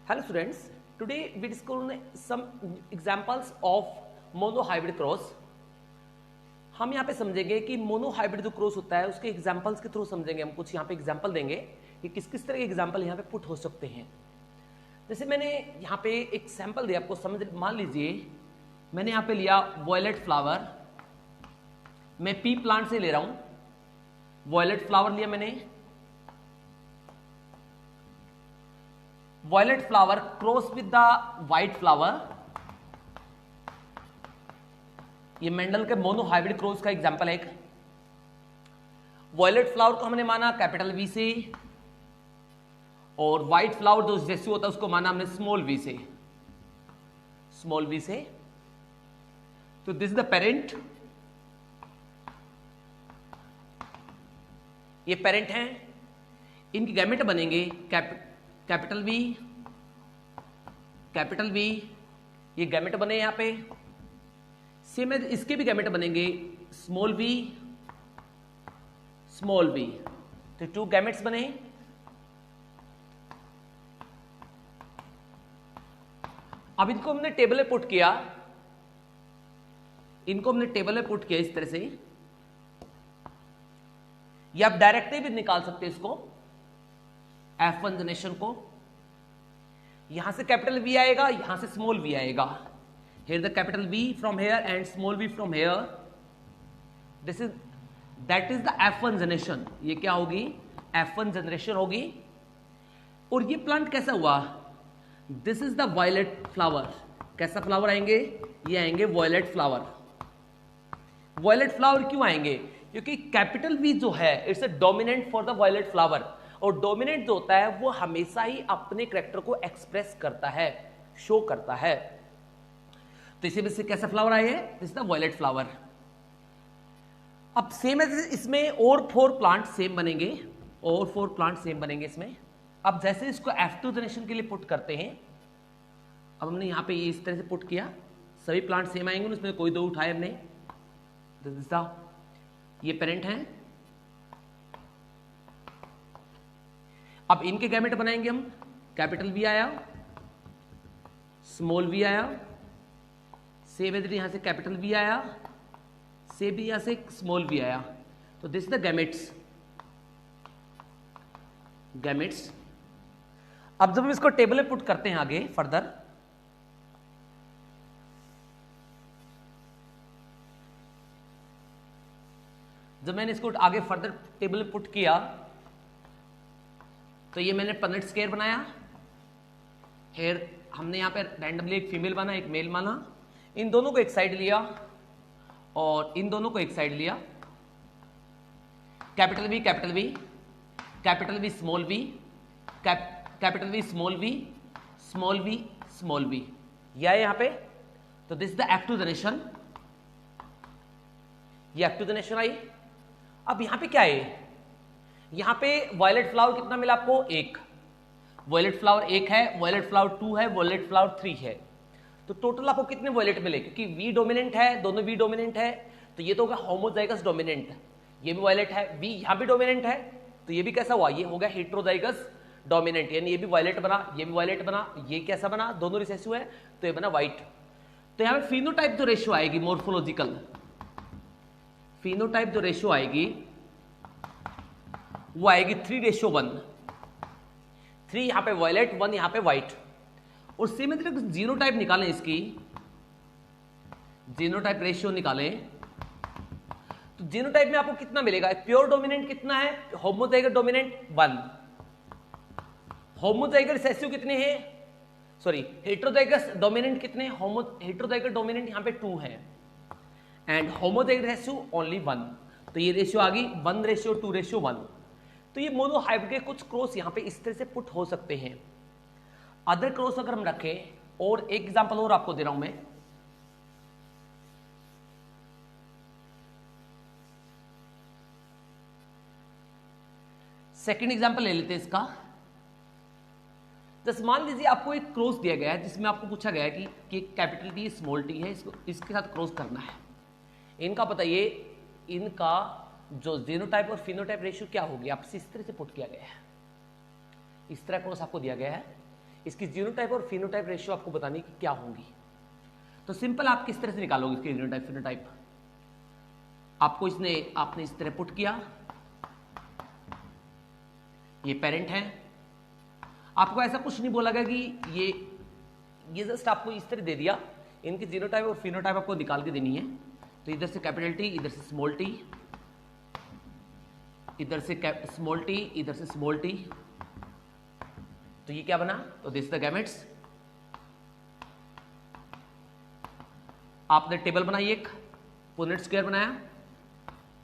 Hello students, today we discuss some examples of monohybrid cross. हम यहाँ पे समझेंगे कि मोनोहाइब्रिड जो क्रॉस होता है उसके एग्जांपल्स के थ्रू समझेंगे. हम कुछ यहाँ पे एग्जांपल देंगे कि किस किस तरह के एग्जांपल यहाँ पे पुट हो सकते हैं. जैसे मैंने यहाँ पे एक सैंपल दिया आपको समझ. मान लीजिए मैंने यहाँ पे लिया वॉयलेट फ्लावर. मैं पी प्लांट से ले रहा हूँ. वॉयलेट फ्लावर लिया मैंने. Violet flower cross with the white flower. ये मेंडल के मोनोहाइब्रिड क्रॉस का एग्जांपल है. एक वॉयलेट फ्लावर को हमने माना कैपिटल वी से और व्हाइट फ्लावर जो जैसे होता है उसको माना हमने स्मॉल वी से. स्मॉल वी से. तो दिस इज द पेरेंट. ये पेरेंट हैं. इनकी गैमेट बनेंगे कैपिटल वी. ये गैमेट बने यहां पे. सेम इसके भी गैमेट बनेंगे स्मॉल वी. तो टू गैमेट्स बने. अब इनको हमने टेबल में पुट किया. इस तरह से. या आप डायरेक्टली भी निकाल सकते हैं इसको. F1 जनरेशन को. यहां से कैपिटल V आएगा, यहां से स्मॉल v आएगा. Here the capital V from here and small v from here. That is the F1 generation. ये क्या होगी? F1 जनरेशन होगी. और ये प्लांट कैसा हुआ? This is the violet flower. कैसा फ्लावर आएंगे? ये आएंगे वॉयलेट फ्लावर. वॉयलेट फ्लावर क्यों आएंगे? क्योंकि कैपिटल V जो है it's a dominant for the violet flower. और डोमिनेंट जो होता है वो हमेशा ही अपने कैरेक्टर को एक्सप्रेस करता है, शो करता है. तो इसी में से कैसा फ्लावर आया है? This is the violet flower. अब सेम इसमें और 4 प्लांट सेम बनेंगे. इसमें. अब जैसे इसको F2 जनरेशन के लिए पुट करते हैं. अब हमने यहां पे इस तरह से पुट किया. सभी प्लांट सेम आएंगे. उसमें कोई दो उठाए हमने. दिस इज द ये पेरेंट हैं. अब इनके गैमेट बनाएंगे हम. कैपिटल V आया, स्मॉल v आया, सेम इधर यहां से कैपिटल V आया, सेम भी यहां से स्मॉल v आया. तो दिस द गैमेट्स. अब जब हम इसको टेबल में पुट करते हैं आगे फर्दर, जब मैंने इसको आगे फर्दर टेबल में पुट किया तो ये मैंने पनेट स्क्वायर बनाया. हेयर हमने यहां पे रैंडमली एक फीमेल बना, एक मेल माना. इन दोनों को एक साइड लिया और इन दोनों को एक साइड लिया. Capital V small v, capital V small v. यह है यहां पे. तो this is the F2 generation. ये F2 जनरेशन आई. अब यहां पे क्या है? यहां पे वॉयलेट फ्लावर कितना मिला आपको? 1. वॉयलेट फ्लावर 1 है, वॉयलेट फ्लावर 2 है, वॉयलेट फ्लावर 3 है. तो टोटल आपको कितने वॉयलेट मिले? क्योंकि V डोमिनेंट है, दोनों V डोमिनेंट है, तो ये तो होगा होमोजाइगस डोमिनेंट. ये भी वॉयलेट है. V यहां भी डोमिनेंट है, तो ये भी कैसा हुआ? ये हो गया हेटेरोजाइगस डोमिनेंट. यानी ये भी वॉयलेट बना, ये भी वॉयलेट बना. ये कैसा बना? दोनों रिसेसिव है, तो ये बना व्हाइट. तो यहां पे फिनोटाइप जो रेशियो आएगी, मोर्फोलॉजिकल फिनोटाइप जो रेशियो आएगी वो आएगी 3:1. 3 यहां पे वॉयलेट, 1 यहां पे व्हाइट. और सेम तरह जीनोटाइप निकालें. इसकी जीनोटाइप रेशियो निकालें तो जीनोटाइप में आपको कितना मिलेगा? प्योर डोमिनेंट कितना है? Homozygous dominant 1. होमोजाइगस रिसेसिव कितने हैं? सॉरी, हेटेरोजाइगस डोमिनेंट कितने? हेटेरोजाइगस डोमिनेंट यहां पे 2 है एंड होमोजाइगस रेशियो ओनली 1. तो ये रेशियो आ गई 1:2:1. तो ये मोनोहाइब्रिड के कुछ क्रॉस यहां पे इस तरह से पुट हो सकते हैं. अदर क्रॉस अगर हम रखें, और एक एग्जांपल और आपको दे रहा हूं मैं. सेकंड एग्जांपल ले लेते हैं इसका. जैसे मान लीजिए आपको एक क्रॉस दिया गया है जिसमें आपको पूछा गया है कि कैपिटल T स्मॉल t है, इसको इसके साथ क्रॉस करना है. इनका बताइए, इनका जो जीनोटाइप और फिनोटाइप रेशियो क्या होगी? आपसे इस तरह से पुट किया गया है. इस तरह क्रॉस आपको दिया गया है. इसकी जीनोटाइप और फिनोटाइप रेशियो आपको बतानी कि क्या होंगी। तो सिंपल आप किस तरह से निकालोगे इसके जीनोटाइप फिनोटाइप। आपने इस तरह पुट किया, ये पेरेंट है, आपको ऐसा कुछ नहीं बोला गया कि ये जस्ट आपको इस तरह दे दिया, इनकी जीनोटाइप और फिनोटाइप आपको निकाल के देनी है। तो इधर से कैपिटल टी, इधर से स्मॉल टी, इधर से स्मॉल टी, इधर से स्मॉल टी, तो ये क्या बना, तो दिस द गैमेट्स। आपने टेबल बनाई, एक पुनेट स्क्वायर बनाया,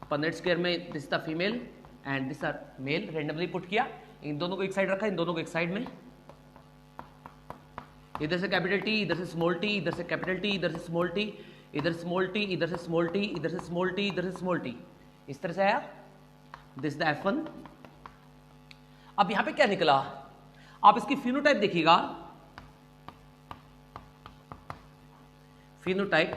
पुनेट स्क्वायर में this the female and this are male, randomly put किया, इन दोनों को एक साइड रखा, इन दोनों को एक साइड में, इधर से कैपिटल टी, इधर से स्मॉल टी, इधर से कैपिटल टी, इधर से स्मॉल टी, इधर स्मॉल टी, इधर से स्मॉल टी, इधर से स्मॉल टी, इधर से स्मॉल टी, इस तरह से आया, दिस द F1। अब यहां पे क्या निकला, आप इसकी फिनोटाइप देखिएगा, फिनोटाइप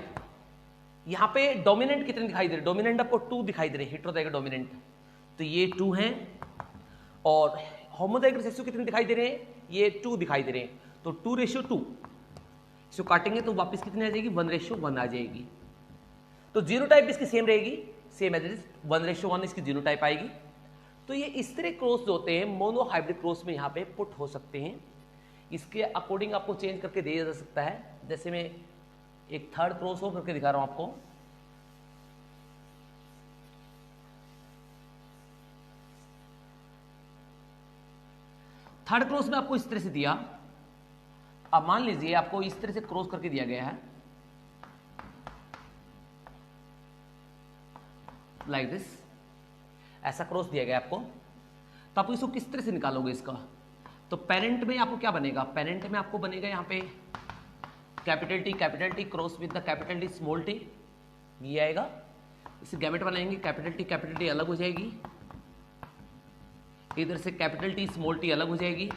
यहां पे डोमिनेंट कितने दिखाई दे रहे, डोमिनेंट आपको 2 दिखाई दे रहे, हेटेरोजाइगस डोमिनेंट, तो ये 2 हैं, और होमोजाइगस रेशियो कितने दिखाई दे रहे हैं, ये 2 दिखाई दे रहे हैं, तो 2:2, इसको काटेंगे तो वापस कितनी आ जाएगी, 1:1 आ जाएगी। तो जीनोटाइप इसकी सेम रहेगी, सेम एज इट इज, 1:1 इसकी जीनोटाइप आएगी। तो ये इस तरह क्रॉस जो होते हैं मोनो हाइब्रिड क्रॉस में यहाँ पे पुट हो सकते हैं, इसके अकॉर्डिंग आपको चेंज करके दिया जा सकता है। जैसे मैं एक थर्ड क्रॉस और करके दिखा रहा हूं आपको, थर्ड क्रॉस में आपको इस तरह से दिया, अब मान लीजिए आपको इस तरह से क्रॉस करके दिया गया है, लाइक दिस, ऐसा क्रॉस दिया गया आपको, तो आप इसको किस तरह से निकालोगे इसका, तो पेरेंट में आपको क्या बनेगा, पेरेंट में आपको बनेगा यहाँ पे capital T cross with the capital T small T, ये आएगा, इसे गैमेट बनाएंगे, कैपिटल टी अलग हो जाएगी, इधर से कैपिटल टी स्मॉल टी अलग हो जाएगी,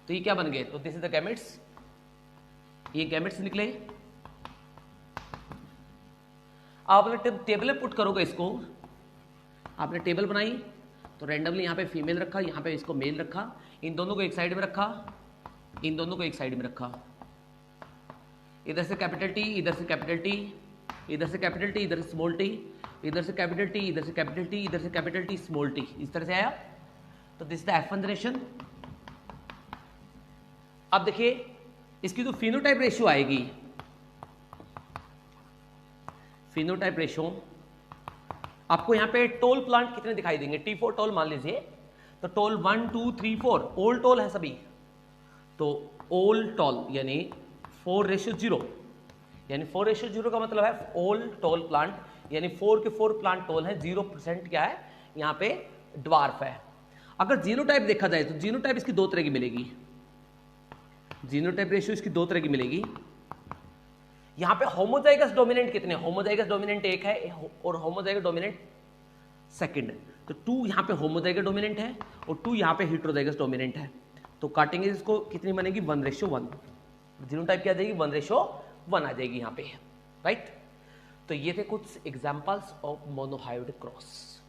तो ये क्या बन गए, तो दिस इज द गैमेट्स, ये गैमेट्स निकले। आपने टेबल में पुट करोगे इसको, आपने टेबल बनाई तो रैंडमली यहाँ पे फीमेल रखा, यहाँ पे इसको मेल रखा, इन दोनों को एक साइड में रखा, इन दोनों को एक साइड में रखा, इधर से कैपिटल टी, इधर से कैपिटल टी, इधर से कैपिटल टी, इधर से स्मॉल टी, इधर से कैपिटल टी, इधर से कैपिटल टी, इधर से कैपिटल टी स्मॉल टी, इस तरह से आया। तो दिस द F1 जनरेशन। अब देखिए इसकी जो फिनोटाइप रेशियो आएगी, फिनोटाइप रेशियो आपको यहाँ पे टोल प्लांट कितने दिखाई देंगे, T4 टोल मान लीजिए, तो टोल 1 2 3 4 ओल टोल है सभी, तो ओल टोल यानी 4:0, यानी 4:0 का मतलब है ओल टोल प्लांट, यानी 4 के 4 प्लांट टोल है, 0% क्या है यहाँ पे ड्वार्फ है। अगर जीनोटाइप देखा जाए तो जीनोटाइप इसकी 2 तरह की मिलेगी, जीनोटाइप रेशियो इसकी 2 तरह की मिलेगी। यहां पे होमोजाइगस डोमिनेंट कितने, होमोजाइगस डोमिनेंट 1 है और होमोजाइगस डोमिनेंट सेकंड, तो 2 यहां पे होमोजाइगस डोमिनेंट है और 2 यहां पे हेटेरोजाइगस डोमिनेंट है, तो काटेंगे इसको, कितनी बनेगी 1:1, जीनोटाइप क्या आ जाएगी 1:1 आ जाएगी यहां पे, राइट। तो ये थे कुछ एग्जांपल्स ऑफ मोनोहाइब्रिड क्रॉस।